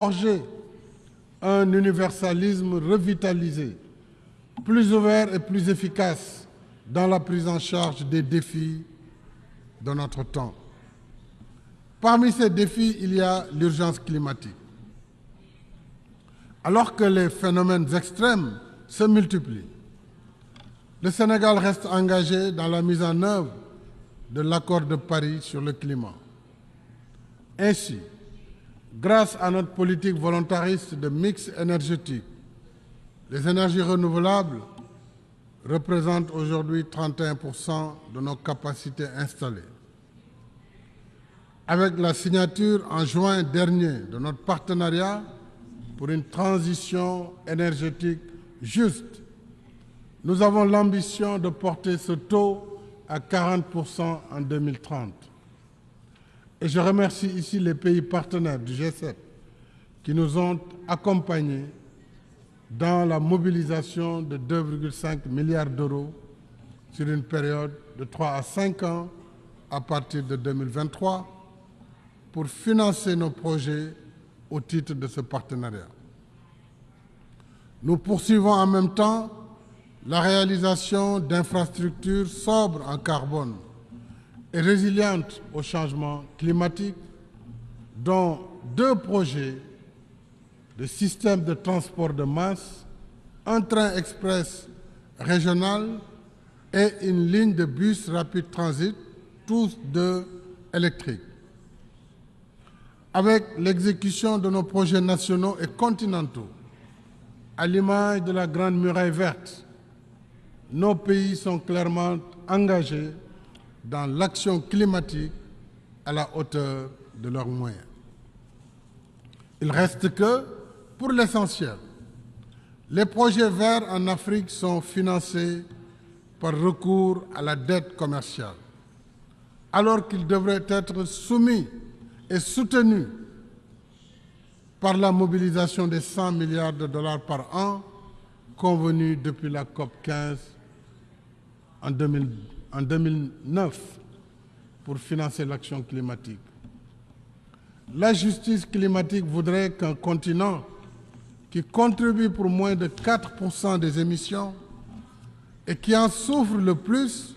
forger un universalisme revitalisé, plus ouvert et plus efficace dans la prise en charge des défis de notre temps. Parmi ces défis, il y a l'urgence climatique. Alors que les phénomènes extrêmes se multiplient, le Sénégal reste engagé dans la mise en œuvre de l'accord de Paris sur le climat. Ainsi, grâce à notre politique volontariste de mix énergétique, les énergies renouvelables représentent aujourd'hui 31% de nos capacités installées. Avec la signature en juin dernier de notre partenariat pour une transition énergétique juste, nous avons l'ambition de porter ce taux à 40% en 2030. Et je remercie ici les pays partenaires du G7 qui nous ont accompagnés dans la mobilisation de 2,5 milliards d'euros sur une période de 3 à 5 ans à partir de 2023 pour financer nos projets au titre de ce partenariat. Nous poursuivons en même temps la réalisation d'infrastructures sobres en carbone et résilientes au changement climatique, dont 2 projets de système de transport de masse, un train express régional et une ligne de bus rapide transit, tous 2 électriques. Avec l'exécution de nos projets nationaux et continentaux, à l'image de la Grande Muraille verte, nos pays sont clairement engagés dans l'action climatique à la hauteur de leurs moyens. Il reste que, pour l'essentiel, les projets verts en Afrique sont financés par recours à la dette commerciale, alors qu'ils devraient être soumis et soutenus par la mobilisation des 100 milliards de dollars par an convenue depuis la COP 15 en 2009 pour financer l'action climatique. La justice climatique voudrait qu'un continent qui contribue pour moins de 4% des émissions et qui en souffre le plus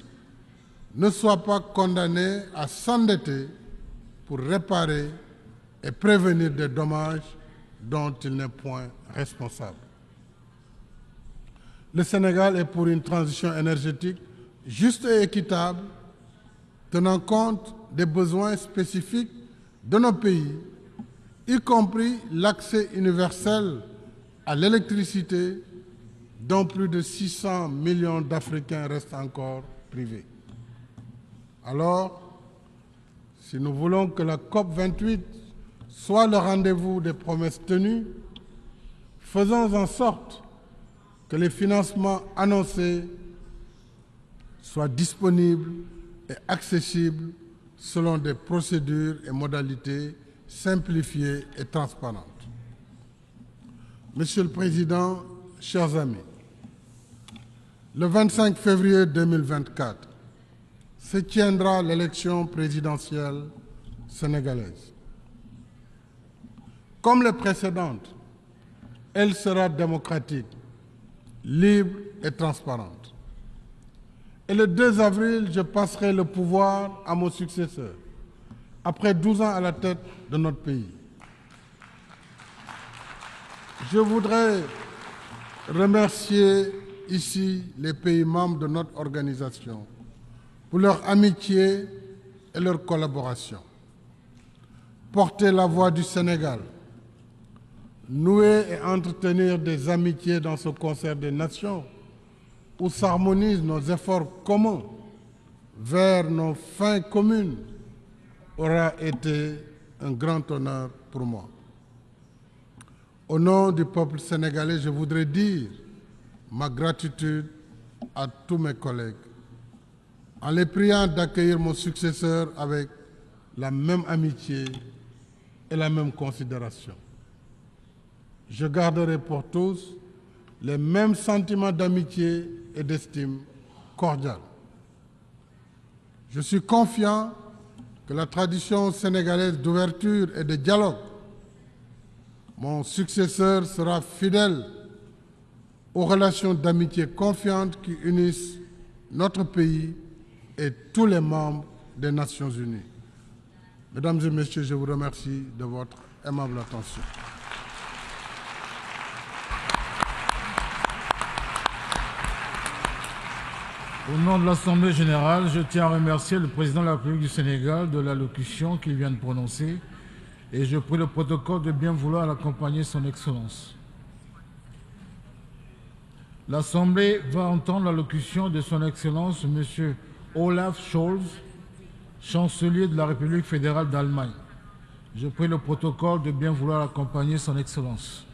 ne soit pas condamné à s'endetter pour réparer et prévenir des dommages dont il n'est point responsable. Le Sénégal est pour une transition énergétique juste et équitable, tenant compte des besoins spécifiques de nos pays, y compris l'accès universel à l'électricité, dont plus de 600 millions d'Africains restent encore privés. Alors, si nous voulons que la COP 28 soit le rendez-vous des promesses tenues, faisons en sorte que les financements annoncés soient disponibles et accessibles selon des procédures et modalités simplifiées et transparentes. Monsieur le Président, chers amis, le 25 février 2024 se tiendra l'élection présidentielle sénégalaise. Comme les précédentes, elle sera démocratique, libre et transparente. Et le 2 avril, je passerai le pouvoir à mon successeur, après 12 ans à la tête de notre pays. Je voudrais remercier ici les pays membres de notre organisation pour leur amitié et leur collaboration. Porter la voix du Sénégal, nouer et entretenir des amitiés dans ce concert des nations où s'harmonisent nos efforts communs vers nos fins communes aura été un grand honneur pour moi. Au nom du peuple sénégalais, je voudrais dire ma gratitude à tous mes collègues en les priant d'accueillir mon successeur avec la même amitié et la même considération. Je garderai pour tous les mêmes sentiments d'amitié et d'estime cordiale. Je suis confiant que la tradition sénégalaise d'ouverture et de dialogue Mon successeur sera fidèle aux relations d'amitié confiantes qui unissent notre pays et tous les membres des Nations Unies. Mesdames et Messieurs, je vous remercie de votre aimable attention. Au nom de l'Assemblée générale, je tiens à remercier le président de la République du Sénégal de l'allocution qu'il vient de prononcer et je prie le protocole de bien vouloir accompagner son Excellence. L'Assemblée va entendre l'allocution de son Excellence M. Olaf Scholz, chancelier de la République fédérale d'Allemagne. Je prie le protocole de bien vouloir accompagner son Excellence.